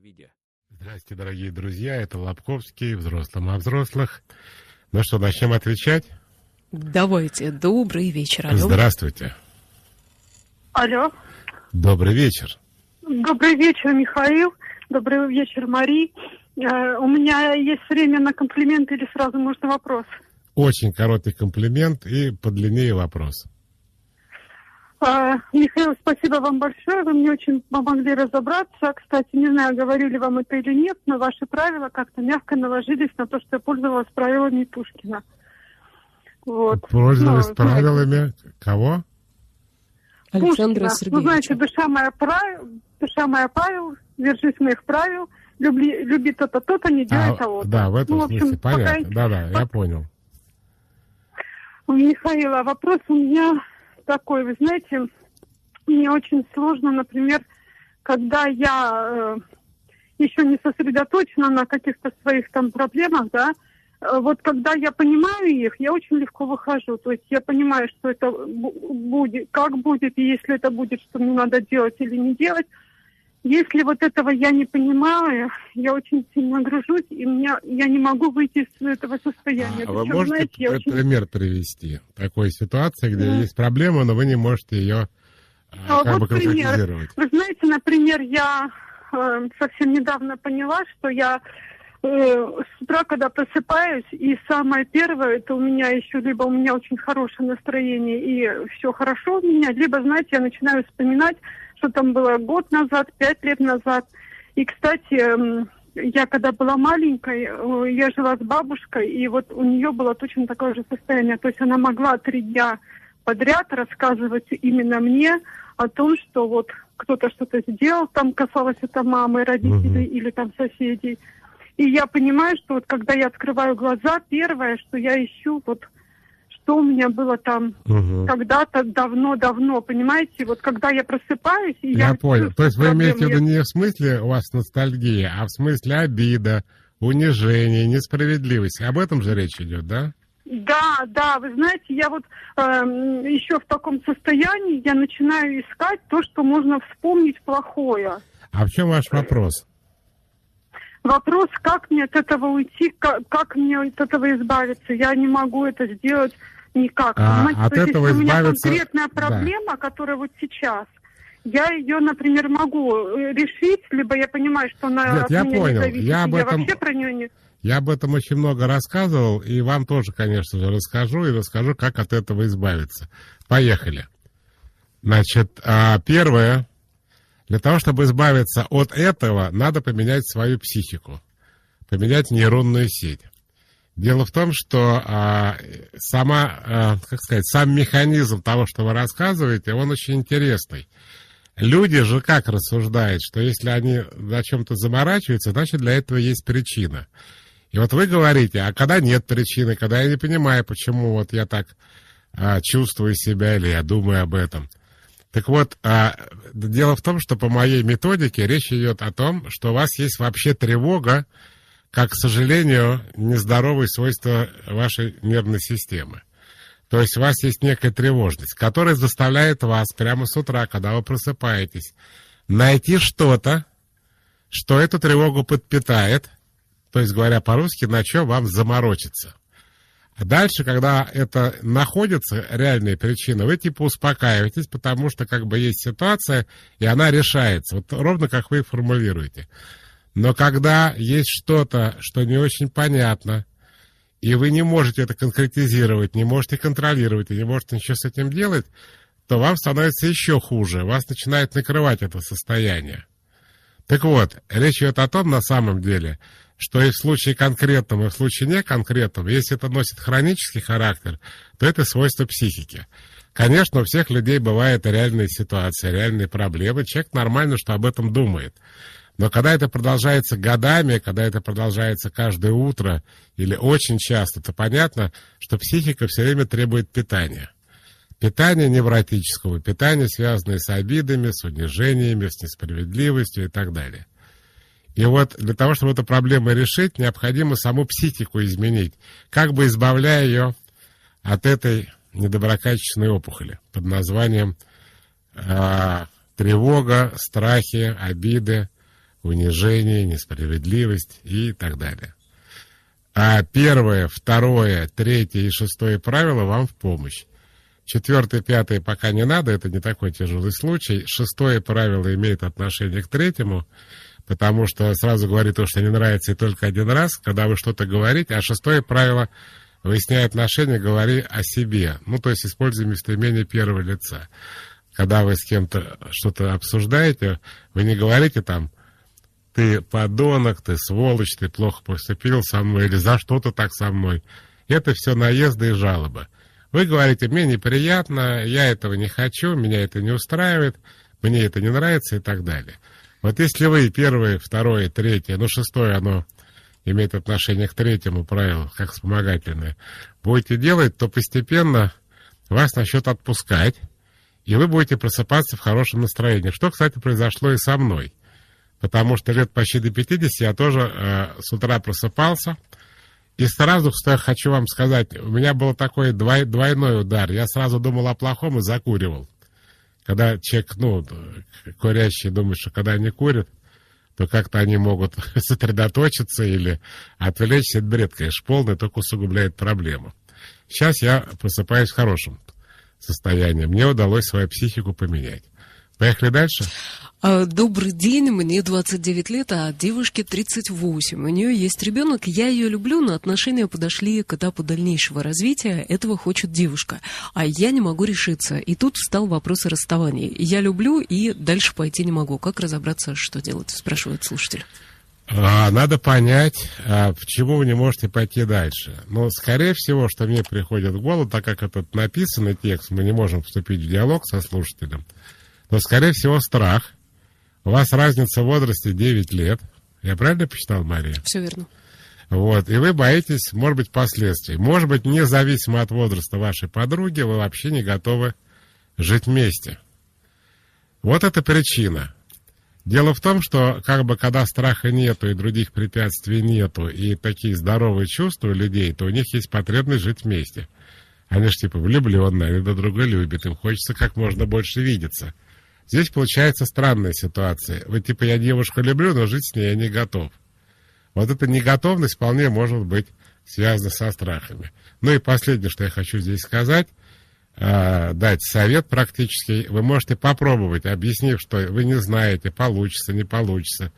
виде. Здравствуйте, дорогие друзья, это Лобковский, взрослым о взрослых. Ну что, начнем отвечать? Давайте, добрый вечер. Алло. Здравствуйте. Алло. Добрый вечер. Добрый вечер, Михаил. Добрый вечер, Мари. У меня есть время на комплимент или сразу можно вопрос? Очень короткий комплимент и подлиннее вопрос. Михаил, спасибо вам большое. Вы мне очень помогли разобраться. Кстати, не знаю, говорили вам это или нет, но ваши правила как-то мягко наложились на то, что я пользовалась правилами Пушкина. Вот. Пользовалась правилами кого? Александра Пушкина. Сергеевича. Ну, знаете, душа моя Павел, держись моих правил, люби то-то, не делай того-то. Да, в этом смысле, понятно. Пока... Да, я понял. Михаил, вопрос у меня такой, вы знаете, мне очень сложно, например, когда я еще не сосредоточена на каких-то своих там проблемах, да, вот когда я понимаю их, я очень легко выхожу. То есть я понимаю, что это будет, как будет, и если это будет, что мне надо делать или не делать. Если вот этого я не понимаю, я очень сильно гружусь, и я не могу выйти из этого состояния. Вы можете пример привести такой ситуации, где есть проблема, но вы не можете ее конкретизировать? Вы знаете, например, я совсем недавно поняла, что я с утра, когда просыпаюсь, и самое первое, это у меня еще либо у меня очень хорошее настроение, и все хорошо у меня, либо, знаете, я начинаю вспоминать, что там было год назад, 5 лет назад. И, кстати, я когда была маленькой, я жила с бабушкой, и вот у нее было точно такое же состояние. То есть она могла 3 дня подряд рассказывать именно мне о том, что вот кто-то что-то сделал, там касалось это мамы, родителей или там соседей. И я понимаю, что вот когда я открываю глаза, первое, что я ищу, вот что у меня было там когда-то давно-давно, понимаете? Вот когда я просыпаюсь... И я понял. То есть вы имеете в виду не в смысле у вас ностальгия, а в смысле обида, унижение, несправедливость. Об этом же речь идет, да? Да, вы знаете, я вот еще в таком состоянии, я начинаю искать то, что можно вспомнить плохое. А в чем ваш вопрос? Вопрос, как мне от этого уйти, как мне от этого избавиться. Я не могу это сделать никак. От этого если избавиться... у меня конкретная проблема, которая вот сейчас, я ее, например, могу решить, либо я понимаю, что она от меня не зависит. Я вообще про нее не... Я об этом очень много рассказывал, и вам тоже, конечно же, расскажу, как от этого избавиться. Поехали. Значит, первое. Для того, чтобы избавиться от этого, надо поменять свою психику, поменять нейронную сеть. Дело в том, что сам механизм того, что вы рассказываете, он очень интересный. Люди же как рассуждают, что если они о чем-то заморачиваются, значит, для этого есть причина. И вот вы говорите, а когда нет причины, когда я не понимаю, почему вот я так чувствую себя или я думаю об этом. Так вот, дело в том, что по моей методике речь идет о том, что у вас есть вообще тревога, как, к сожалению, нездоровые свойства вашей нервной системы. То есть у вас есть некая тревожность, которая заставляет вас прямо с утра, когда вы просыпаетесь, найти что-то, что эту тревогу подпитает, то есть, говоря по-русски, на чем вам заморочиться. А дальше, когда это находится, реальная причина, вы типа успокаиваетесь, потому что как бы есть ситуация, и она решается. Вот ровно как вы и формулируете. Но когда есть что-то, что не очень понятно, и вы не можете это конкретизировать, не можете контролировать, и не можете ничего с этим делать, то вам становится еще хуже. Вас начинает накрывать это состояние. Так вот, речь идет о том, на самом деле, что и в случае конкретном, и в случае неконкретном, если это носит хронический характер, то это свойство психики. Конечно, у всех людей бывает реальная ситуация, реальные проблемы. Человек нормально, что об этом думает. Но когда это продолжается годами, когда это продолжается каждое утро или очень часто, то понятно, что психика все время требует питания. Питание невротического, питание, связанное с обидами, с унижениями, с несправедливостью и так далее. И вот для того, чтобы эту проблему решить, необходимо саму психику изменить, как бы избавляя ее от этой недоброкачественной опухоли под названием тревога, страхи, обиды, унижение, несправедливость и так далее. А 1, 2, 3 и 6 правила вам в помощь. 4, 5 пока не надо, это не такой тяжелый случай. 6 правило имеет отношение к 3, потому что сразу говорит то, что не нравится и только один раз, когда вы что-то говорите, а 6 правило, выясняя отношения, говори о себе. Ну, то есть используя местоимение первого лица. Когда вы с кем-то что-то обсуждаете, вы не говорите там, ты подонок, ты сволочь, ты плохо поступил со мной, или за что ты так со мной. Это все наезды и жалобы. Вы говорите, мне неприятно, я этого не хочу, меня это не устраивает, мне это не нравится и так далее. Вот если вы 1, 2, 3, 6 оно имеет отношение к 3 правилу, как вспомогательное, будете делать, то постепенно вас начнет отпускать, и вы будете просыпаться в хорошем настроении. Что, кстати, произошло и со мной. Потому что лет почти до 50 я тоже с утра просыпался. И сразу, что я хочу вам сказать, у меня был такой двойной удар. Я сразу думал о плохом и закуривал. Когда человек, курящий, думает, что когда они курят, то как-то они могут сосредоточиться или отвлечься. Это бред, конечно, полный, только усугубляет проблему. Сейчас я просыпаюсь в хорошем состоянии. Мне удалось свою психику поменять. Поехали дальше. Добрый день, мне 29 лет, а девушке 38. У нее есть ребенок, я ее люблю, но отношения подошли к этапу дальнейшего развития. Этого хочет девушка, а я не могу решиться. И тут встал вопрос о расставании. Я люблю и дальше пойти не могу. Как разобраться, что делать, спрашивает слушатель. Надо понять, почему вы не можете пойти дальше. Но, скорее всего, что мне приходит в голову, так как этот написанный текст, мы не можем вступить в диалог со слушателем, но, скорее всего, страх. У вас разница в возрасте 9 лет. Я правильно посчитал, Мария? Все верно. Вот. И вы боитесь, может быть, последствий. Может быть, независимо от возраста вашей подруги, вы вообще не готовы жить вместе. Вот это причина. Дело в том, что когда страха нету и других препятствий нету, и такие здоровые чувства у людей, то у них есть потребность жить вместе. Они же влюбленные, они друг друга любят, им хочется как можно больше видеться. Здесь получается странная ситуация. Вы я девушку люблю, но жить с ней я не готов. Вот эта неготовность вполне может быть связана со страхами. Ну и последнее, что я хочу здесь сказать, дать совет практически. Вы можете попробовать, объяснив, что вы не знаете, получится, не получится,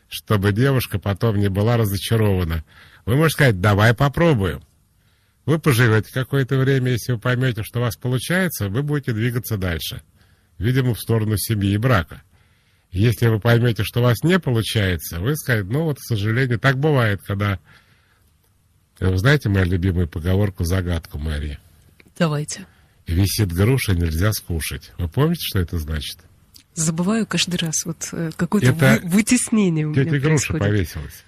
чтобы девушка потом не была разочарована. Вы можете сказать, давай попробуем. Вы поживете какое-то время, если вы поймете, что у вас получается, вы будете двигаться дальше. Видимо, в сторону семьи и брака. Если вы поймете, что у вас не получается, вы скажете, к сожалению, так бывает, когда... Вы знаете мою любимую поговорку-загадку, Мария? Давайте. Висит груша, нельзя скушать. Вы помните, что это значит? Забываю каждый раз. Какое-то вытеснение у меня происходит. Груша повесилась.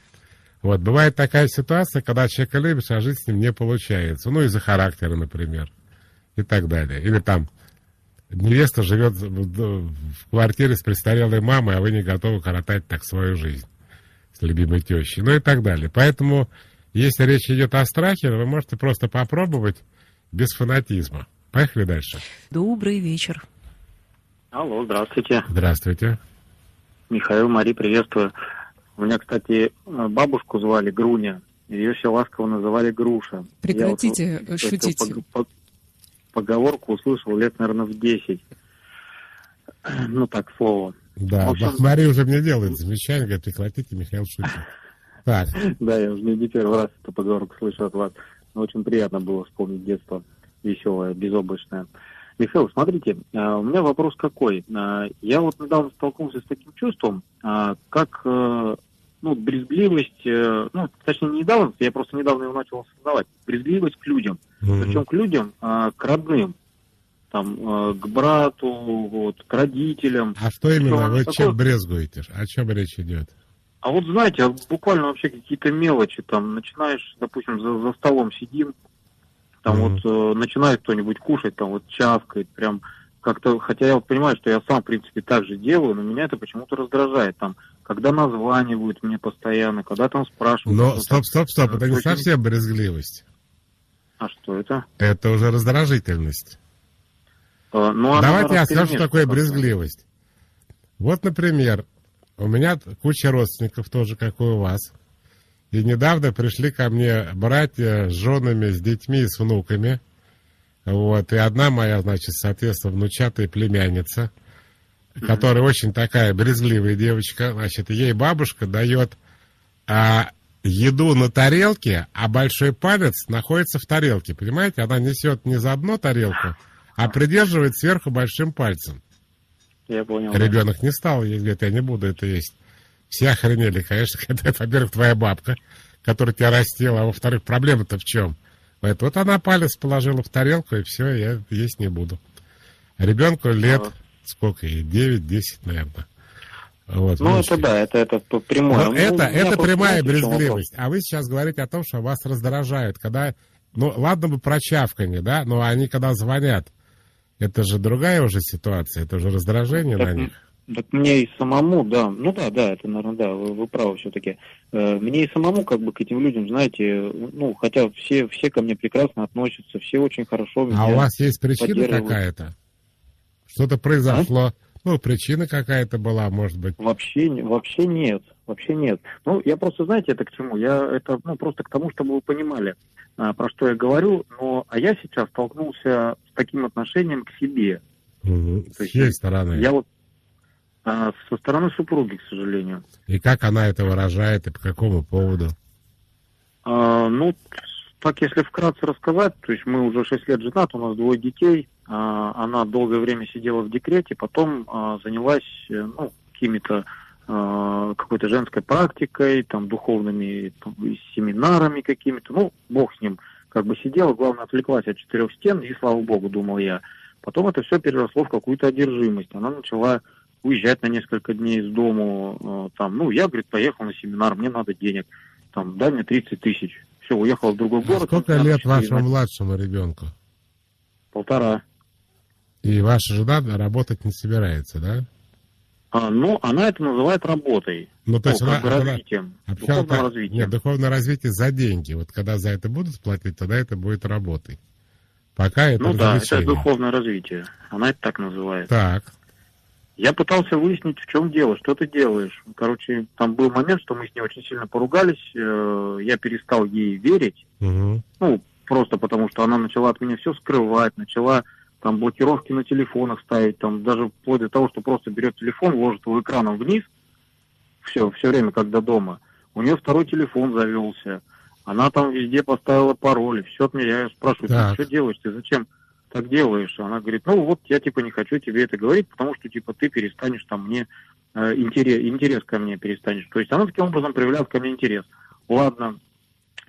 Бывает такая ситуация, когда человека любишь, а жить с ним не получается. Из-за характера, например. И так далее. Или невеста живет в квартире с престарелой мамой, а вы не готовы коротать так свою жизнь с любимой тещей. И так далее. Поэтому, если речь идет о страхе, вы можете просто попробовать без фанатизма. Поехали дальше. Добрый вечер. Алло, здравствуйте. Здравствуйте. Михаил, Мария, приветствую. У меня, кстати, бабушку звали Груня. Ее все ласково называли Груша. Прекратите шутить. Поговорку услышал лет, наверное, в 10. Так, слово. Да, Мария уже мне делает замечание, говорит, прекратите, Михаил шутит. Так. Да, я уже не первый раз эту поговорку слышу от вас. Но очень приятно было вспомнить детство веселое, безоблачное. Михаил, смотрите, у меня вопрос какой. Я недавно столкнулся с таким чувством, как брезгливость, точнее, не недавно, я просто недавно его начал осознавать. Брезгливость к людям. Причем к людям, к родным. К брату, к родителям. А что именно? Вы чем брезгуете? О чем речь идет? А знаете, буквально вообще какие-то мелочи. Начинаешь, допустим, за столом сидим, начинает кто-нибудь кушать, чавкает, прям как-то, хотя я понимаю, что я сам, в принципе, так же делаю, но меня это почему-то раздражает. Когда названивают мне постоянно, когда спрашивают... Но стоп, это не совсем брезгливость. А что это? Это уже раздражительность. Давайте я скажу, что такое брезгливость. Например, у меня куча родственников тоже, как и у вас. И недавно пришли ко мне братья с женами, с детьми и с внуками. Вот. И одна моя, значит, соответственно, внучатая племянница, которая очень такая брезгливая девочка. Значит, ей бабушка дает еду на тарелке, а большой палец находится в тарелке. Понимаете? Она несет не за одну тарелку, а придерживает сверху большим пальцем. Я понял. Ребенок не стал, ей говорит, я не буду это есть. Все охренели, конечно, когда это, во-первых, твоя бабка, которая тебя растила, а во-вторых, проблема-то в чем? Вот она палец положила в тарелку, и все, я есть не буду. Ребенку лет, сколько ей, 9-10, наверное. Вот, ну, это да, это прямое. Ну, это прямая брезгливость. А вы сейчас говорите о том, что вас раздражают, когда, ну, ладно бы про чавканье, да, но они когда звонят, это же другая уже ситуация, это уже раздражение так, на них. Так мне и самому, да, ну да, это, наверное, да, вы правы все-таки. Мне и самому, как бы, к этим людям, знаете, ну, хотя все ко мне прекрасно относятся, все очень хорошо меня у вас есть причина какая-то? Что-то произошло? Ну, причина какая-то была, может быть? Вообще нет. Ну, я просто, знаете, это к чему? Это просто к тому, чтобы вы понимали, про что я говорю. А я сейчас столкнулся с таким отношением к себе. С чьей стороны? Я вот со стороны супруги, к сожалению. И как она это выражает, и по какому поводу? Ну, так, если вкратце рассказать, то есть мы уже 6 лет женаты, у нас 2 детей. Она долгое время сидела в декрете, потом занялась, какими-то какой-то женской практикой, там, духовными семинарами какими-то. Ну, бог с ним. Как бы сидела, главное, отвлеклась от 4 стен, и слава богу, думал я. Потом это все переросло в какую-то одержимость. Она начала уезжать на несколько дней из дому. Я, говорит, поехал на семинар, мне надо денег. Там, дай мне 30 тысяч. Все, уехал в другой город. Сколько лет вашему младшему ребенку? 1,5. И ваша жена работать не собирается, да? Она это называет работой. Ну, то есть она развитием. Духовным развитием. Нет, духовное развитие за деньги. Вот когда за это будут платить, тогда это будет работой. Пока это развлечение. Это духовное развитие. Она это так называет. Так. Я пытался выяснить, в чем дело, что ты делаешь. Короче, там был момент, что мы с ней очень сильно поругались. Я перестал ей верить. Угу. Просто потому, что она начала от меня все скрывать, начала там блокировки на телефонах ставить, там даже вплоть до того, что просто берет телефон, ложит его экраном вниз, все время, когда дома. У нее 2-й телефон завелся. Она там везде поставила пароли, все от меня. Я спрашиваю, ты что делаешь, ты зачем так делаешь? Она говорит, я не хочу тебе это говорить, потому что ты перестанешь там мне интерес ко мне перестанешь. То есть она таким образом проявляет ко мне интерес. Ладно,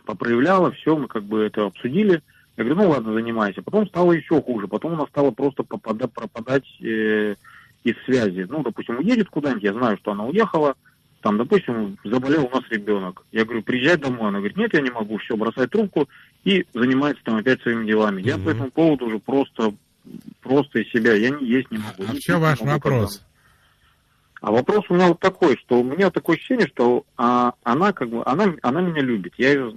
попроявляла, все, мы как бы это обсудили. Я говорю, ладно, занимайся. Потом стало еще хуже. Потом она стала просто пропадать из связи. Допустим, уедет куда-нибудь, я знаю, что она уехала. Там, допустим, заболел у нас ребенок. Я говорю, приезжай домой. Она говорит, нет, я не могу, все, бросай трубку и занимается там опять своими делами. Я по этому поводу уже просто из себя, я не есть не могу. А в чем ваш вопрос? А вопрос у меня вот такой, что у меня такое ощущение, что она меня любит. Я ее,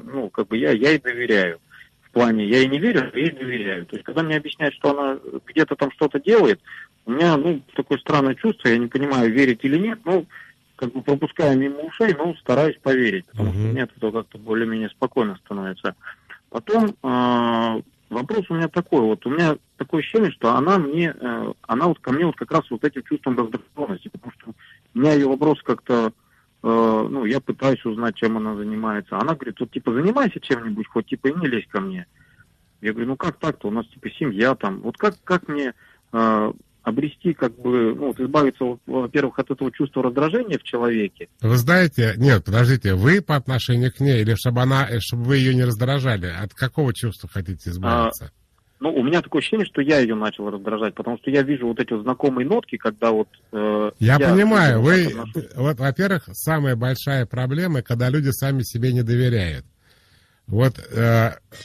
я ей доверяю. В плане, я ей не верю, а ей доверяю. То есть, когда мне объясняют, что она где-то там что-то делает, у меня, такое странное чувство, я не понимаю, верить или нет, пропускаю мимо ушей, стараюсь поверить, потому что мне от этого как-то более-менее спокойно становится. Потом вопрос у меня такой, у меня такое ощущение, что она ко мне как раз этим чувством раздраженности, потому что у меня ее вопрос как-то, я пытаюсь узнать, чем она занимается. Она говорит, занимайся чем-нибудь, хоть и не лезь ко мне. Я говорю, как так-то, у нас семья там, как мне обрести, избавиться, во-первых, от этого чувства раздражения в человеке. Вы знаете, нет, подождите, вы по отношению к ней, или чтобы вы ее не раздражали, от какого чувства хотите избавиться? У меня такое ощущение, что я ее начал раздражать, потому что я вижу эти знакомые нотки, когда Я понимаю, во-первых, самая большая проблема, когда люди сами себе не доверяют. В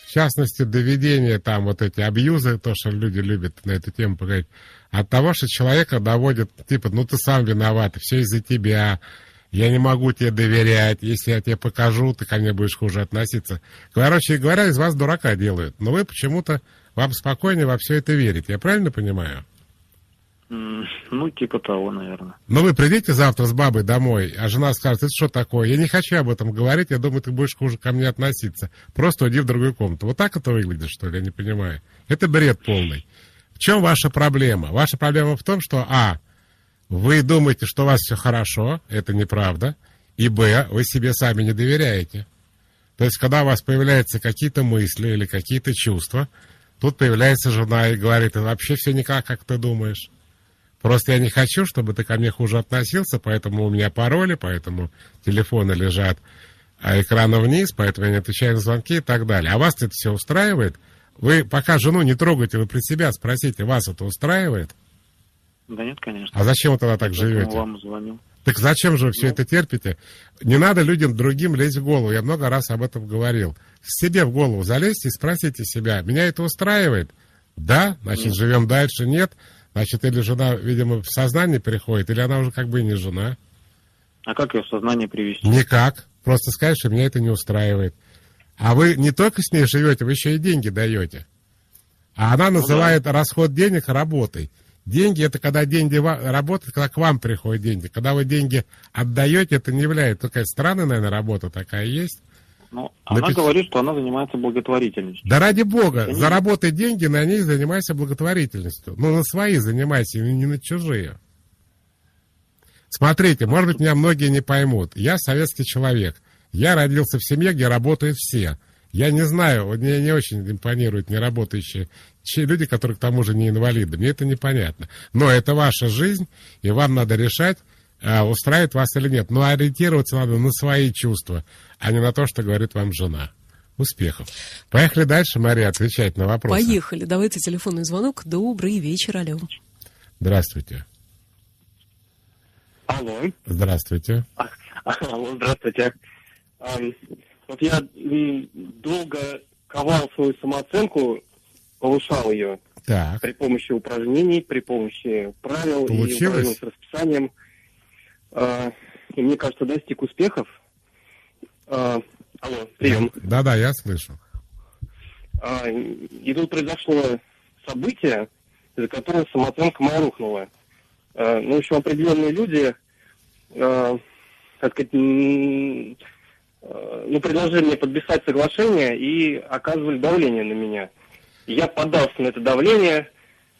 частности, доведение эти абьюзы, то, что люди любят на эту тему поговорить, от того, что человека доводят, ты сам виноват, все из-за тебя, я не могу тебе доверять, если я тебе покажу, ты ко мне будешь хуже относиться. Короче говоря, из вас дурака делают, но вы почему-то, вам спокойнее во все это верите, я правильно понимаю? Ну, типа того, наверное. Ну, вы придите завтра с бабой домой, а жена скажет, это что такое? Я не хочу об этом говорить, я думаю, ты будешь хуже ко мне относиться. Просто уйди в другую комнату. Вот так это выглядит, что ли? Я не понимаю. Это бред полный. В чем ваша проблема? Ваша проблема в том, что, вы думаете, что у вас все хорошо, это неправда, и, вы себе сами не доверяете. То есть, когда у вас появляются какие-то мысли или какие-то чувства, тут появляется жена и говорит, это вообще все не так, как ты думаешь. Просто я не хочу, чтобы ты ко мне хуже относился, поэтому у меня пароли, поэтому телефоны лежат, экрана вниз, поэтому я не отвечаю на звонки и так далее. А вас это все устраивает? Вы пока жену не трогайте, вы при себя спросите, вас это устраивает? Да нет, конечно. А зачем вы тогда так живете? Я вам звоню. Так зачем же вы все это терпите? Не надо людям другим лезть в голову. Я много раз об этом говорил. Себе в голову залезьте и спросите себя, меня это устраивает? Да, значит, живем дальше, нет. Значит, или жена, видимо, в сознание переходит, или она уже как бы и не жена. А как ее в сознание привести? Никак. Просто сказать, что меня это не устраивает. А вы не только с ней живете, вы еще и деньги даете. А она называет расход денег работой. Деньги — это когда деньги работают, когда к вам приходят деньги. Когда вы деньги отдаете, это не является. Такая странная, наверное, работа такая есть. Ну, она говорит, что она занимается благотворительностью. Да ради бога, заработай деньги, на них занимайся благотворительностью. Ну, на свои занимайся, не на чужие. Смотрите, может быть, меня многие не поймут. Я советский человек. Я родился в семье, где работают все. Я не знаю, мне не очень импонируют неработающие люди, которые к тому же не инвалиды. Мне это непонятно. Но это ваша жизнь, и вам надо решать, устраивает вас или нет. Но ориентироваться надо на свои чувства, а не на то, что говорит вам жена. Успехов. Поехали дальше, Мария, отвечать на вопросы. Поехали. Давайте телефонный звонок. Добрый вечер, алло. Здравствуйте. Алло. Здравствуйте. Алло, здравствуйте. Вот я долго ковал свою самооценку, повышал ее при помощи упражнений, при помощи правил и упражнений с расписанием. И мне кажется, достиг успехов. Алло, прием. Да, я слышу. И тут произошло событие, из-за которого самооценка моя рухнула. Ну, в общем, определенные люди, так сказать, предложили мне подписать соглашение и оказывали давление на меня. Я поддался на это давление,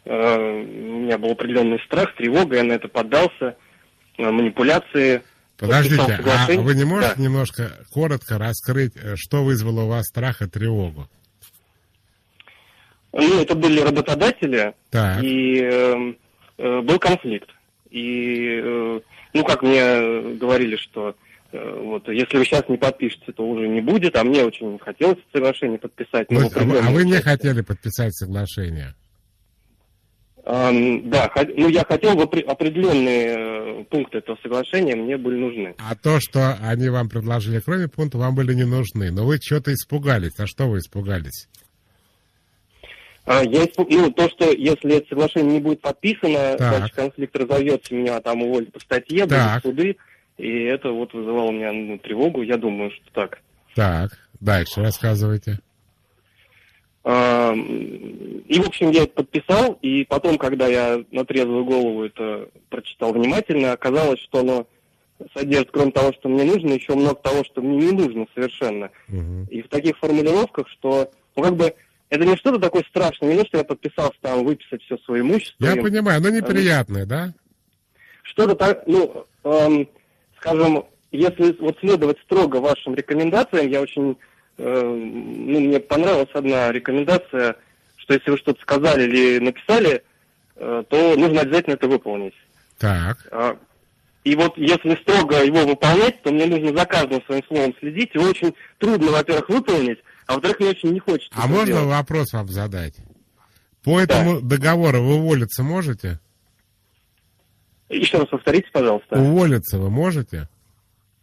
у меня был определенный страх, тревога, я на это поддался, манипуляции. Подождите, а вы не можете немножко коротко раскрыть, что вызвало у вас страх и тревогу? Ну, это были работодатели, и был конфликт. И, как мне говорили, что вот если вы сейчас не подпишете, то уже не будет, а мне очень хотелось соглашение подписать. А вы не хотели подписать соглашение? Да, я хотел, определенные пункты этого соглашения мне были нужны. А то, что они вам предложили, кроме пункта, вам были не нужны. Но вы что-то испугались. А что вы испугались? То, что если это соглашение не будет подписано, значит, конфликт разовьется, меня там уволят по статье, будут суды, и это вот вызывало у меня тревогу, я думаю, что так. Так, дальше рассказывайте. И, в общем, я это подписал, и потом, когда я на трезвую голову это прочитал внимательно, оказалось, что оно содержит, кроме того, что мне нужно, еще много того, что мне не нужно совершенно. И в таких формулировках, что, это не что-то такое страшное, не то, что я подписался там выписать все свое имущество. Я понимаю, но неприятное, да? Что-то так, скажем, если следовать строго вашим рекомендациям, я очень, мне понравилась одна рекомендация, что если вы что-то сказали или написали, то нужно обязательно это выполнить. Так. И вот если строго его выполнять, то мне нужно за каждым своим словом следить. Его очень трудно, во-первых, выполнить, а во-вторых, мне очень не хочется. А можно делать. Вопрос вам задать? По этому договору вы уволиться можете? Еще раз повторите, пожалуйста. Уволиться вы можете?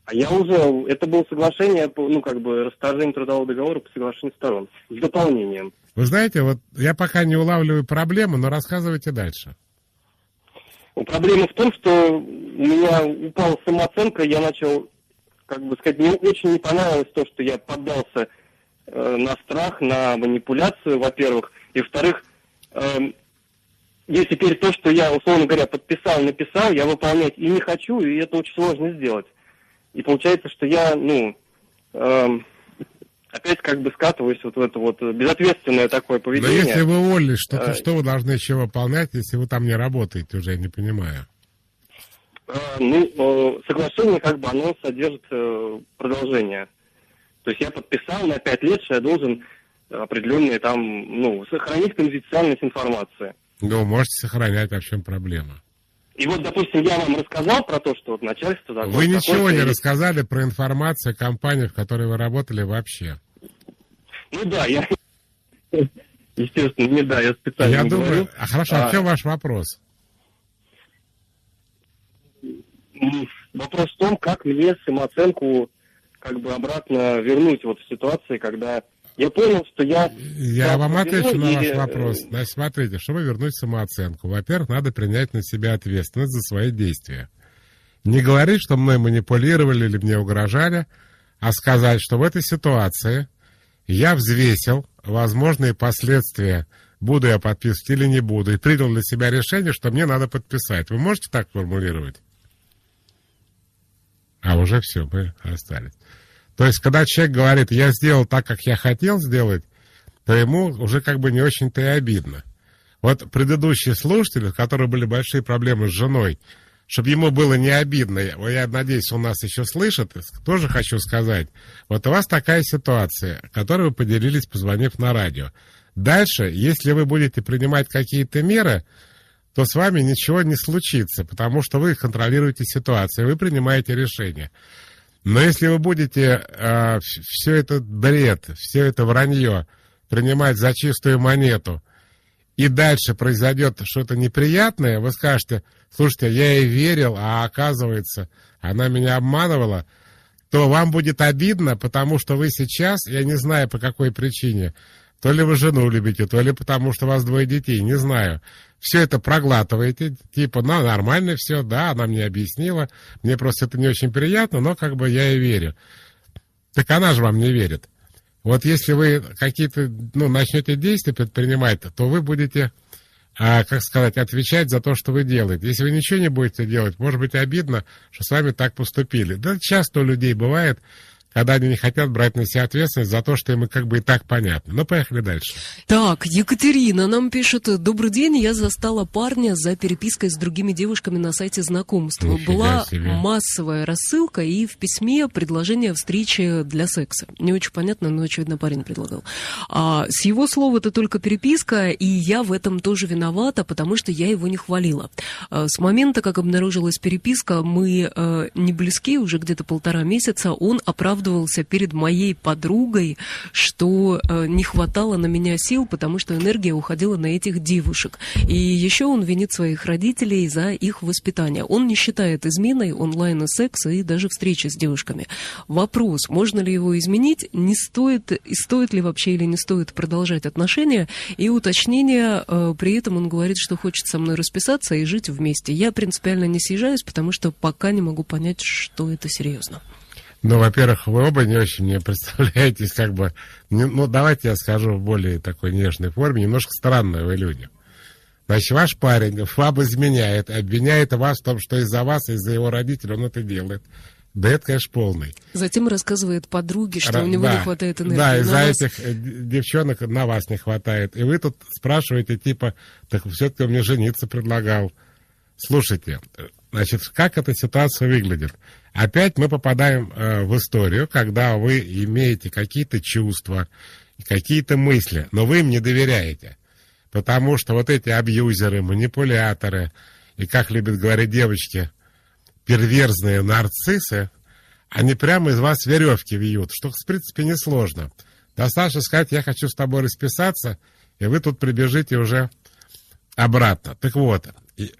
А я уже... Это было соглашение, расторжение трудового договора по соглашению сторон. С дополнением. Вы знаете, вот я пока не улавливаю проблему, но рассказывайте дальше. Проблема в том, что у меня упала самооценка, я начал, мне очень не понравилось то, что я поддался на страх, на манипуляцию, во-первых. И, во-вторых, я теперь то, что я, условно говоря, подписал, написал, я выполнять и не хочу, и это очень сложно сделать. И получается, что я, опять как бы скатываюсь вот в это вот безответственное такое поведение. Но если вы уволились, что вы должны еще выполнять, если вы там не работаете уже, я не понимаю. Соглашение как бы оно содержит продолжение. То есть я подписал на 5 лет, что я должен определенные там, сохранить конфиденциальность информации. Ну, можете сохранять, а в чем проблема? И вот, допустим, я вам рассказал про то, что вот начальство... Вы ничего не рассказали про информацию о компании, в которой вы работали вообще. Ну да, я... Естественно, я специально я говорю. Думаю... Хорошо, а в чем ваш вопрос? Вопрос в том, как мне самооценку как бы обратно вернуть вот в ситуации, когда я понял, что я... Я вам отвечу на ваш вопрос. Значит, смотрите, чтобы вернуть самооценку, во-первых, надо принять на себя ответственность за свои действия. Не говорить, что мной манипулировали или мне угрожали, а сказать, что в этой ситуации я взвесил возможные последствия, буду я подписывать или не буду, и принял для себя решение, что мне надо подписать. Вы можете так формулировать? А уже все, мы остались. То есть, когда человек говорит, я сделал так, как я хотел сделать, то ему уже как бы не очень-то и обидно. Вот предыдущие слушатели, у которых были большие проблемы с женой, чтобы ему было не обидно, я надеюсь, он нас еще слышит, тоже хочу сказать, вот у вас такая ситуация, которой вы поделились, позвонив на радио. Дальше, если вы будете принимать какие-то меры, то с вами ничего не случится, потому что вы контролируете ситуацию, вы принимаете решения. Но если вы будете все это бред, все это вранье принимать за чистую монету, и дальше произойдет что-то неприятное, вы скажете, слушайте, я ей верил, а оказывается, она меня обманывала, то вам будет обидно, потому что вы сейчас, я не знаю по какой причине, то ли вы жену любите, то ли потому что у вас 2 детей, не знаю. Все это проглатываете, типа, нормально все, да, она мне объяснила, мне просто это не очень приятно, но как бы я ей верю. Так она же вам не верит. Вот если вы какие-то, начнете действия предпринимать, то вы будете, отвечать за то, что вы делаете. Если вы ничего не будете делать, может быть обидно, что с вами так поступили. Да часто у людей бывает, когда они не хотят брать на себя ответственность за то, что им как бы и так понятно. Ну, поехали дальше. Так, Екатерина нам пишет: добрый день, я застала парня за перепиской с другими девушками на сайте знакомства. Нифига Была себе. массовая рассылка и в письме предложение встречи для секса. Не очень понятно, но, очевидно, парень предлагал. С его слов, это только переписка, и я в этом тоже виновата, потому что я его не хвалила. С момента, как обнаружилась переписка, мы не близки, уже где-то 1,5 месяца, он оправдывался перед моей подругой, что не хватало на меня сил, потому что энергия уходила на этих девушек. И еще он винит своих родителей за их воспитание. Он не считает изменой онлайн-секс и даже встречи с девушками. Вопрос, можно ли его изменить, не стоит, и стоит ли вообще или не стоит продолжать отношения, и уточнение, при этом он говорит, что хочет со мной расписаться и жить вместе. Я принципиально не съезжаюсь, потому что пока не могу понять, что это серьезно. Ну, во-первых, вы оба не очень мне представляетесь, как бы... давайте я скажу в более такой нежной форме. Немножко странные вы люди. Значит, ваш парень вам изменяет, обвиняет вас в том, что из-за вас, из-за его родителей он это делает. Да это, конечно, полный. Затем рассказывает подруге, что у него не хватает энергии. Да, из-за этих девчонок на вас не хватает. И вы тут спрашиваете, типа, так все-таки он мне жениться предлагал. Слушайте, значит, как эта ситуация выглядит? Опять мы попадаем в историю, когда вы имеете какие-то чувства, какие-то мысли, но вы им не доверяете. Потому что вот эти абьюзеры, манипуляторы и, как любят говорить девочки, перверзные нарциссы, они прямо из вас веревки вьют, что, в принципе, несложно. Достаточно сказать, я хочу с тобой расписаться, и вы тут прибежите уже обратно. Так вот,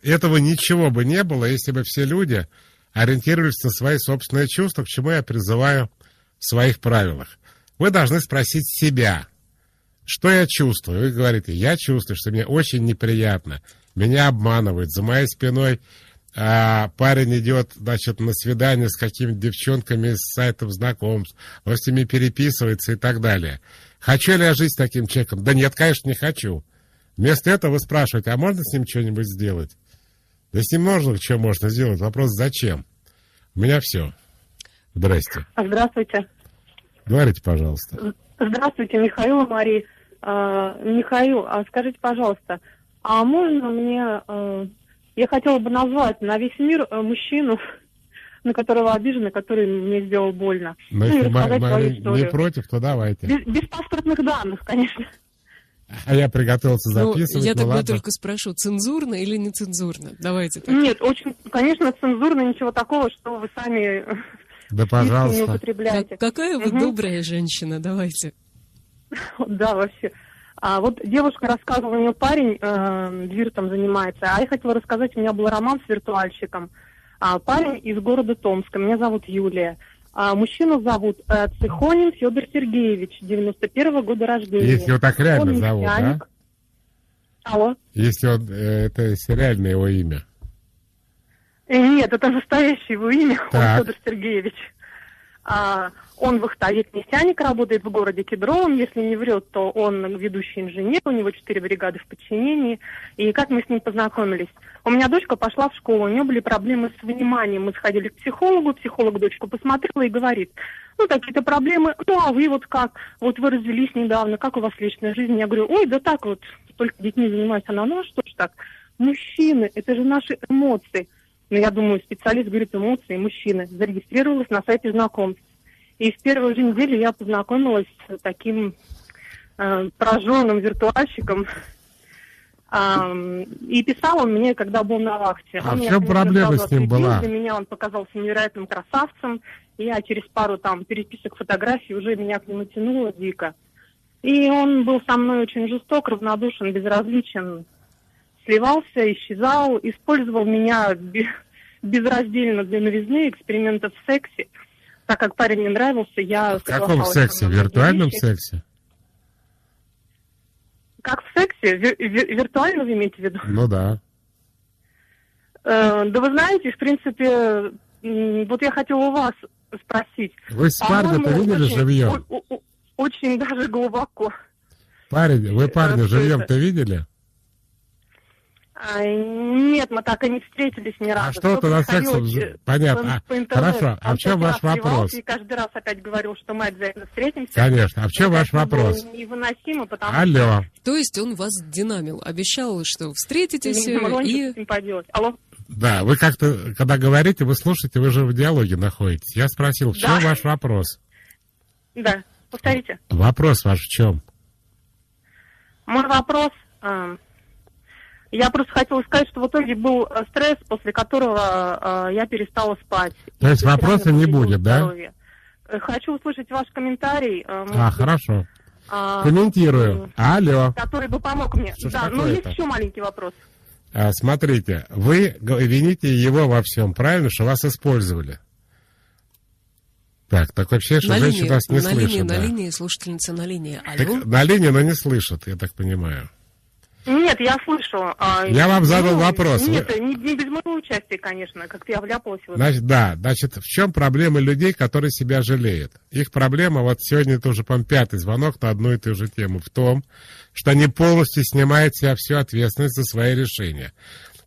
этого ничего бы не было, если бы все люди ориентировались на свои собственные чувства, к чему я призываю в своих правилах. Вы должны спросить себя, что я чувствую. Вы говорите, я чувствую, что мне очень неприятно, меня обманывают, за моей спиной парень идет, значит, на свидание с какими-то девчонками с сайтов знакомств, он с ними переписывается и так далее. Хочу ли я жить с таким человеком? Да нет, конечно, не хочу. Вместо этого вы спрашиваете, а можно с ним что-нибудь сделать? Да с ним что можно сделать? Вопрос, зачем? У меня все. Здрасте. Здравствуйте. Говорите, пожалуйста. Здравствуйте, Михаил и Мария. Михаил, скажите, пожалуйста, а можно мне... Я хотела бы назвать на весь мир мужчину, на которого обижена, который мне сделал больно. Но и если рассказать свою не историю. против, то давайте. Без паспортных данных, конечно. А я приготовился записывать. Я тогда ладно. только спрошу, цензурно или нецензурно? Давайте так. Нет, очень, конечно, цензурно, ничего такого, что вы сами Да, не пожалуйста. употребляете. Какая вы добрая женщина, давайте. Да, вообще. Вот девушка рассказывала, у нее парень виртом занимается, а я хотела рассказать, у меня был роман с виртуальщиком. Парень из города Томска, меня зовут Юлия. Мужчину зовут Цихонин Федор Сергеевич, 91-го года рождения. Если его так реально Он зовут, да? нефтяник. Алло? Если это сериальное его имя. Нет, это настоящее его имя, он Так. Федор Сергеевич. Он вахтовик, нефтяник, работает в городе Кедровом. Если не врет, то он ведущий инженер, у него 4 бригады в подчинении. И как мы с ним познакомились? У меня дочка пошла в школу, у нее были проблемы с вниманием. Мы сходили к психологу, психолог дочку посмотрела и говорит, какие-то проблемы, а вы вот как? Вот вы развелись недавно, как у вас личная жизнь? Я говорю, да так вот, только детьми занимаюсь. Она, а что ж так? Мужчины, это же наши эмоции. Я думаю, специалист говорит, эмоции, мужчины. Зарегистрировалась на сайте знакомств. И в первую же неделю я познакомилась с таким прожженным виртуальщиком. И писал он мне, когда был на вахте. А в чем проблема с ним была? Для меня он показался невероятным красавцем. И я через пару переписок фотографий уже меня к нему тянуло дико. И он был со мной очень жесток, равнодушен, безразличен. Сливался, исчезал, использовал меня безраздельно для новизны, экспериментов в сексе. Так как парень мне нравился, я... В каком сексе? В виртуальном сексе? Как в сексе? Виртуально вы имеете в виду? Ну да. Да вы знаете, в принципе, вот я хотела у вас спросить. Вы с парня-то видели живьем? Очень даже глубоко. Вы парня живьем-то видели? Нет, мы так и не встретились ни разу. А что-то на сексом... Понятно. Хорошо, а в чем ваш вопрос? И каждый раз опять говорил, что мы обязательно встретимся. Конечно, а в чем ваш вопрос? Невыносимо, потому Алло. То есть он вас динамил, обещал, что встретитесь и... Алло? Да, вы как-то, когда говорите, вы слушаете, вы же в диалоге находитесь. Я спросил, в чем ваш вопрос? Да, повторите. Вопрос ваш в чем? Мой вопрос... Я просто хотела сказать, что в итоге был стресс, после которого я перестала спать. То есть вопроса не будет, да? Хочу услышать ваш комментарий. Хорошо. Комментирую. Алло. Который бы помог мне. Да, но есть еще маленький вопрос. Смотрите, вы вините его во всем, правильно, что вас использовали? Так вообще, что женщина вас не слышит. На линии, слушательница на линии. Алло? Так, на линии, но не слышит, я так понимаю. Нет, я слышу. Я вам задал вопрос. Нет, не без моего участия, конечно, как-то я вляпалась в это. Значит, в чем проблема людей, которые себя жалеют? Их проблема, вот сегодня это уже, по-моему, 5-й звонок на одну и ту же тему, в том, что они полностью снимают с себя всю ответственность за свои решения.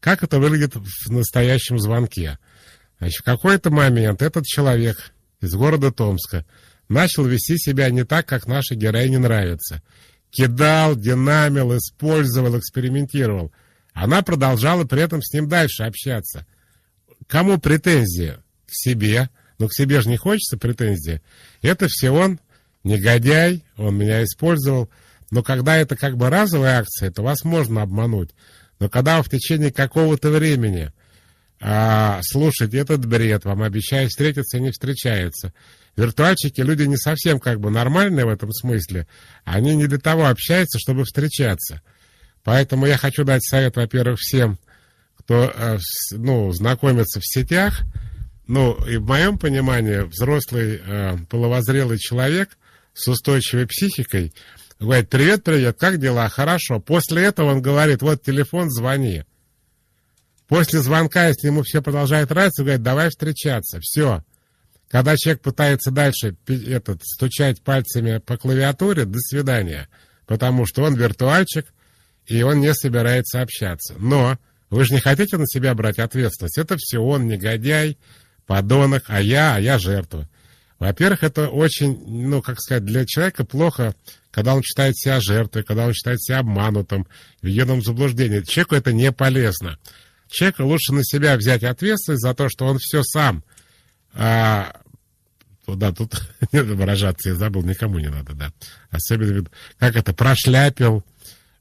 Как это выглядит в настоящем звонке? Значит, в какой-то момент этот человек из города Томска начал вести себя не так, как нашей героине нравится. Кидал, динамил, использовал, экспериментировал. Она продолжала при этом с ним дальше общаться. Кому претензии? К себе. Но к себе же не хочется претензии. Это все он, негодяй, он меня использовал. Но когда это как бы разовая акция, то вас можно обмануть. Но когда вы в течение какого-то времени слушаете этот бред, вам обещают встретиться, не встречаются. Виртуальщики люди не совсем как бы нормальные в этом смысле. Они не для того общаются, чтобы встречаться. Поэтому я хочу дать совет, во-первых, всем, кто знакомится в сетях. И в моем понимании взрослый половозрелый человек с устойчивой психикой говорит: привет, как дела? Хорошо. После этого он говорит: вот телефон, звони. После звонка, если ему все продолжает нравиться, говорит: давай встречаться. Все. Когда человек пытается дальше стучать пальцами по клавиатуре, до свидания. Потому что он виртуальщик, и он не собирается общаться. Но вы же не хотите на себя брать ответственность. Это все он, негодяй, подонок, а я жертва. Во-первых, это очень, ну, как сказать, для человека плохо, когда он считает себя жертвой, когда он считает себя обманутым, введенным в заблуждение. Человеку это не полезно. Человеку лучше на себя взять ответственность за то, что он все сам... Да, тут не надо выражаться, я забыл, никому не надо, да. Особенно, как это, прошляпил,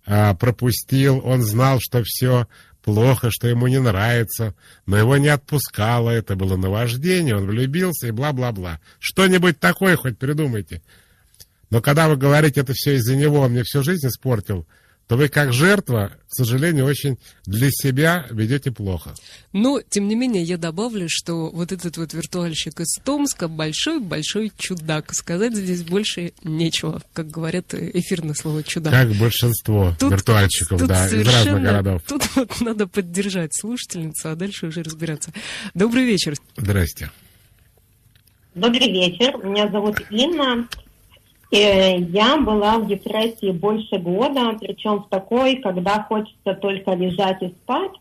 пропустил, он знал, что все плохо, что ему не нравится, но его не отпускало, это было наваждение, он влюбился и бла-бла-бла. Что-нибудь такое хоть придумайте. Но когда вы говорите, это все из-за него, он мне всю жизнь испортил, то вы как жертва, к сожалению, очень для себя ведете плохо. Но, тем не менее, я добавлю, что вот этот вот виртуальщик из Томска большой-большой чудак. Сказать здесь больше нечего, как говорят эфирное слово «чудак». Как большинство виртуальщиков, да, из разных городов. Тут вот надо поддержать слушательницу, а дальше уже разбираться. Добрый вечер. Здрасте. Добрый вечер. Меня зовут Инна. Я была в депрессии больше года, причем в такой, когда хочется только лежать и спать.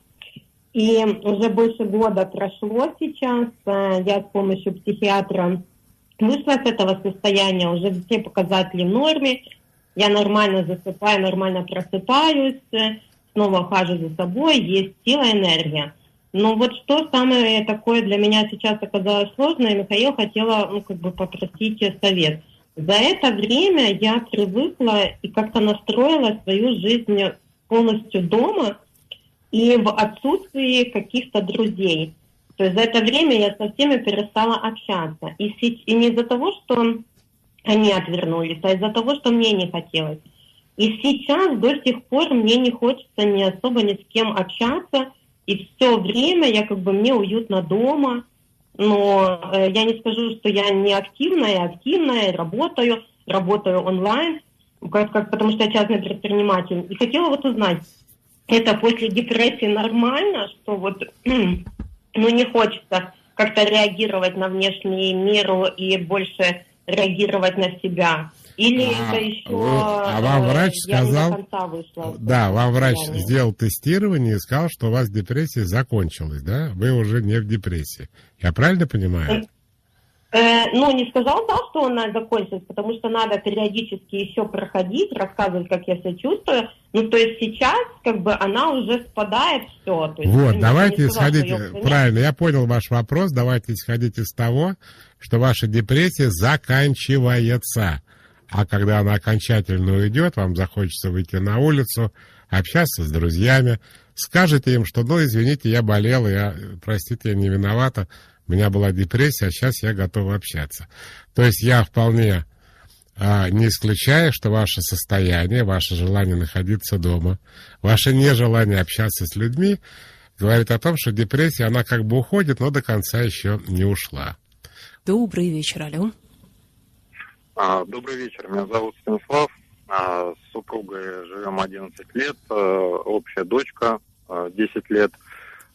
И уже больше года прошло сейчас. Я с помощью психиатра вышла с этого состояния, уже все показатели в норме. Я нормально засыпаю, нормально просыпаюсь, снова ухаживаю за собой, есть сила, энергия. Но вот что самое такое для меня сейчас оказалось сложное, Михаил, хотела попросить совет. За это время я привыкла и как-то настроила свою жизнь полностью дома и в отсутствии каких-то друзей. То есть за это время я со всеми перестала общаться. И не из-за того, что они отвернулись, а из-за того, что мне не хотелось. И сейчас до сих пор мне не хочется ни особо ни с кем общаться. И все время мне уютно дома. Но я не скажу, что я не активная, работаю онлайн, потому что я частный предприниматель. И хотела узнать, это после депрессии нормально, что не хочется как-то реагировать на внешний мир и больше реагировать на себя? Или это еще вам врач сказал, не до конца вышла? Да, вам врач сделал тестирование и сказал, что у вас депрессия закончилась, да? Вы уже не в депрессии. Я правильно понимаю? Не сказал, да, что она закончилась, потому что надо периодически еще проходить, рассказывать, как я себя чувствую. То есть сейчас она уже спадает, все. То есть, вот, давайте исходить, правильно, я понял ваш вопрос, давайте исходить из того, что ваша депрессия заканчивается. А когда она окончательно уйдет, вам захочется выйти на улицу, общаться с друзьями, скажете им, что, извините, я болел, простите, я не виновата, у меня была депрессия, а сейчас я готова общаться. То есть я вполне не исключаю, что ваше состояние, ваше желание находиться дома, ваше нежелание общаться с людьми говорит о том, что депрессия, она уходит, но до конца еще не ушла. Добрый вечер, алло. Добрый вечер, меня зовут Станислав, с супругой живем 11 лет, общая дочка 10 лет.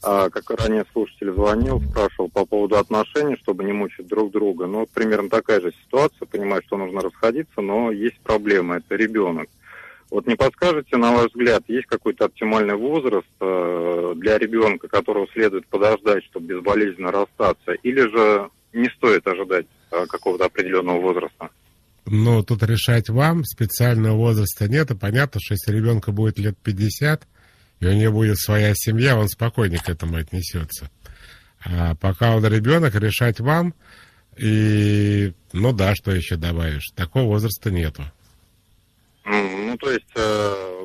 Как и ранее слушатель звонил, спрашивал по поводу отношений, чтобы не мучить друг друга. Примерно такая же ситуация, понимаю, что нужно расходиться, но есть проблема, это ребенок. Не подскажете, на ваш взгляд, есть какой-то оптимальный возраст для ребенка, которого следует подождать, чтобы безболезненно расстаться, или же не стоит ожидать какого-то определенного возраста? Тут решать вам, специального возраста нет, и понятно, что если ребенку будет лет 50, и у него будет своя семья, он спокойнее к этому отнесется. А пока он ребенок, решать вам, и, что еще добавишь, такого возраста нету. То есть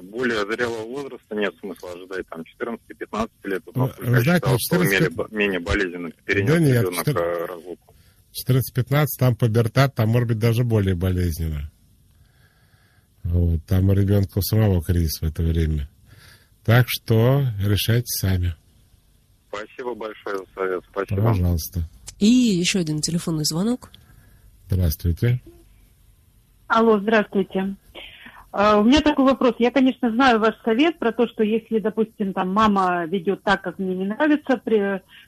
более зрелого возраста нет смысла ожидать, 14-15 лет, менее болезненно перенес ребенок разлуку. 14-15, там пубертат, там может быть даже более болезненно. Там у ребенка у самого кризис в это время. Так что решайте сами. Спасибо большое за совет. Спасибо. Пожалуйста. И еще один телефонный звонок. Здравствуйте. Алло, здравствуйте. У меня такой вопрос. Я, конечно, знаю ваш совет про то, что если, допустим, мама ведет так, как мне не нравится,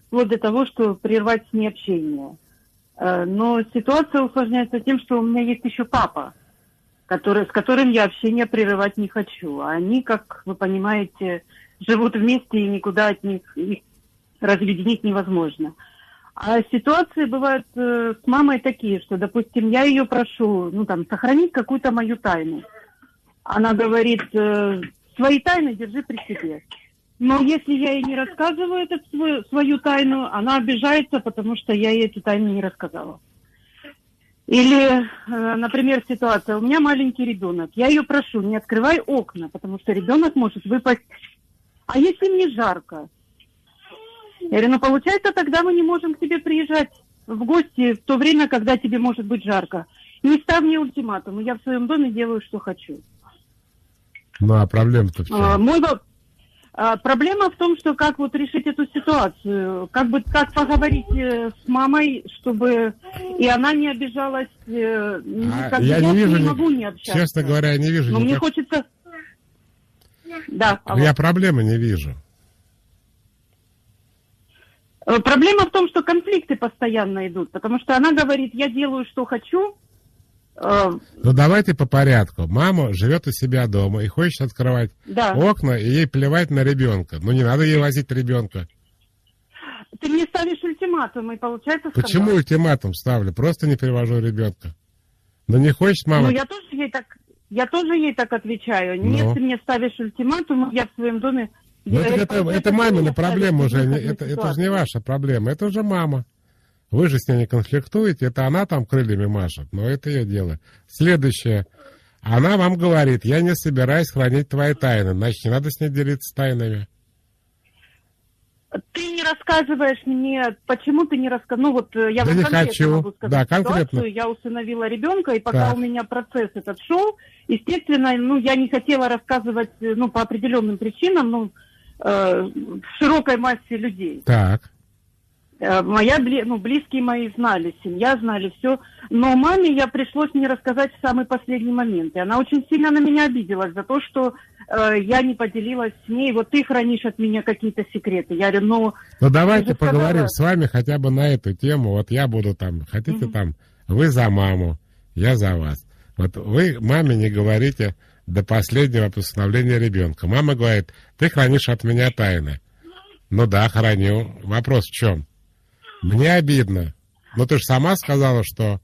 вплоть до того, что прервать с ней общение. Но ситуация усложняется тем, что у меня есть еще папа. с которым я общение прерывать не хочу. А они, как вы понимаете, живут вместе, и никуда от них их разъединить невозможно. А ситуации бывают с мамой такие, что, допустим, я ее прошу, сохранить какую-то мою тайну. Она говорит, свои тайны держи при себе. Но если я ей не рассказываю свою тайну, она обижается, потому что я ей эту тайну не рассказала. Или, например, ситуация, у меня маленький ребенок, я ее прошу, не открывай окна, потому что ребенок может выпасть. А если мне жарко? Я говорю, получается, тогда мы не можем к тебе приезжать в гости в то время, когда тебе может быть жарко. Не ставь мне ультиматум, я в своем доме делаю, что хочу. Ну, а проблема-то в чем? Проблема в том, что как решить эту ситуацию, как поговорить с мамой, чтобы и она не обижалась. Я не вижу, не могу не общаться. Честно говоря, я не вижу. Но мне хочется... Да, я проблемы не вижу. Проблема в том, что конфликты постоянно идут, потому что она говорит, я делаю, что хочу. Давайте по порядку. Мама живет у себя дома и хочет открывать окна, и ей плевать на ребенка. Не надо ей возить ребенка. Ты мне ставишь ультиматум, и получается скандал. Почему ультиматум ставлю? Просто не привожу ребенка. Не хочет мама... Я тоже ей так отвечаю. Нет, ты мне ставишь ультиматум, я в своем доме... Это мамина проблема уже. Это же не ваша проблема. Это уже мама. Вы же с ней не конфликтуете, это она там крыльями машет, но это ее дело. Следующее. Она вам говорит, я не собираюсь хранить твои тайны, значит, не надо с ней делиться тайнами. Ты не рассказываешь мне, почему ты не рассказываешь. Я не хочу. Могу сказать конкретно. Ситуацию. Я усыновила ребенка, и пока у меня процесс этот шел, естественно, я не хотела рассказывать, по определенным причинам, в широкой массе людей. Так. Близкие мои знали, семья знали, все. Но маме пришлось мне рассказать в самый последний момент. И она очень сильно на меня обиделась за то, что я не поделилась с ней. Ты хранишь от меня какие-то секреты. Я говорю, давайте поговорим с вами хотя бы на эту тему. Я буду хотите вы за маму, я за вас. Вы маме не говорите до последнего постановления ребенка. Мама говорит, ты хранишь от меня тайны. Да, храню. Вопрос в чем? Мне обидно. Ты же сама сказала, что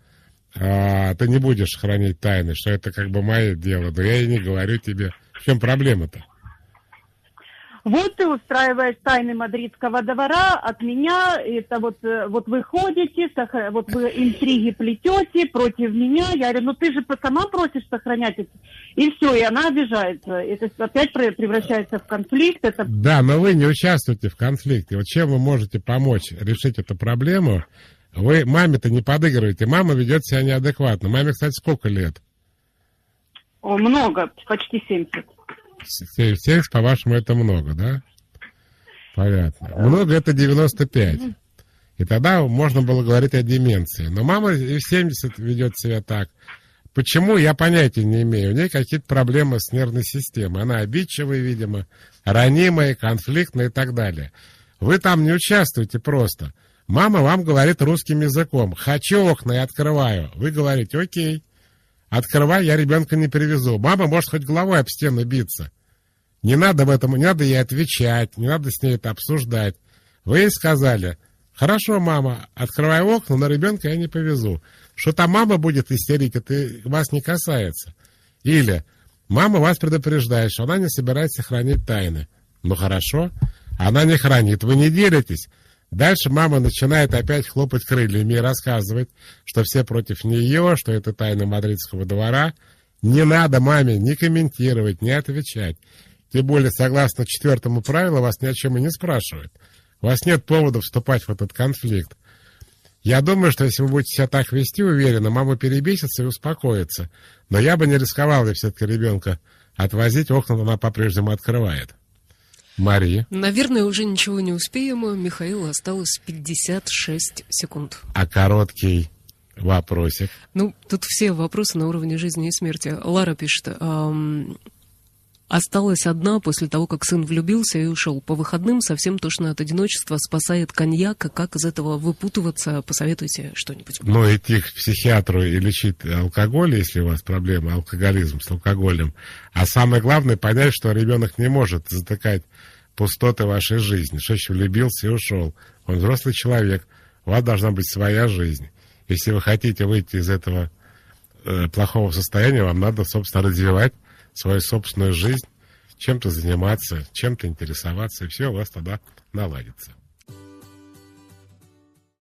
ты не будешь хранить тайны, что это мое дело. Но я и не говорю тебе. В чем проблема-то? Ты устраиваешь тайны мадридского двора от меня. Это вы ходите, вы интриги плетете против меня. Я говорю, ты же сама просишь сохранять это. И все, и она обижается. Это опять превращается в конфликт. Да, но вы не участвуете в конфликте. Чем вы можете помочь решить эту проблему? Вы маме-то не подыгрываете. Мама ведет себя неадекватно. Маме, кстати, сколько лет? Много, почти 70. 70, по-вашему, это много, да? Понятно. Много — это 95. И тогда можно было говорить о деменции. Но мама и в 70 ведет себя так. Почему, я понятия не имею. У нее какие-то проблемы с нервной системой. Она обидчивая, видимо, ранимая, конфликтная и так далее. Вы там не участвуете просто. Мама вам говорит русским языком. Хочу окна и открываю. Вы говорите, окей. Открывай, я ребенка не привезу. Мама может хоть головой об стену биться. Не надо не надо ей отвечать, не надо с ней это обсуждать. Вы ей сказали, хорошо, мама, открывай окна, но ребенка я не повезу. Что там мама будет истерить, это вас не касается. Или мама вас предупреждает, что она не собирается хранить тайны. Хорошо, она не хранит, вы не делитесь. Дальше мама начинает опять хлопать крыльями и рассказывать, что все против нее, что это тайна мадридского двора. Не надо маме ни комментировать, ни отвечать. Тем более, согласно 4-му правилу, вас ни о чем и не спрашивают. У вас нет повода вступать в этот конфликт. Я думаю, что если вы будете себя так вести уверенно, мама перебесится и успокоится. Но я бы не рисковал все-таки ребенка отвозить, окна она по-прежнему открывает. Мария. Наверное, уже ничего не успеем. Михаилу осталось 56 секунд. А короткий вопросик? Тут все вопросы на уровне жизни и смерти. Лара пишет. Осталась одна после того, как сын влюбился и ушел. По выходным совсем тошно от одиночества, спасает коньяк. А как из этого выпутываться? Посоветуйте что-нибудь. Ну, идти к психиатру и лечить алкоголь, если у вас проблема, алкоголизм с алкоголем. А самое главное, понять, что ребенок не может затыкать пустоты вашей жизни. Что еще влюбился и ушел. Он взрослый человек. У вас должна быть своя жизнь. Если вы хотите выйти из этого плохого состояния, вам надо, собственно, развивать свою собственную жизнь, чем-то заниматься, чем-то интересоваться, и все у вас тогда наладится.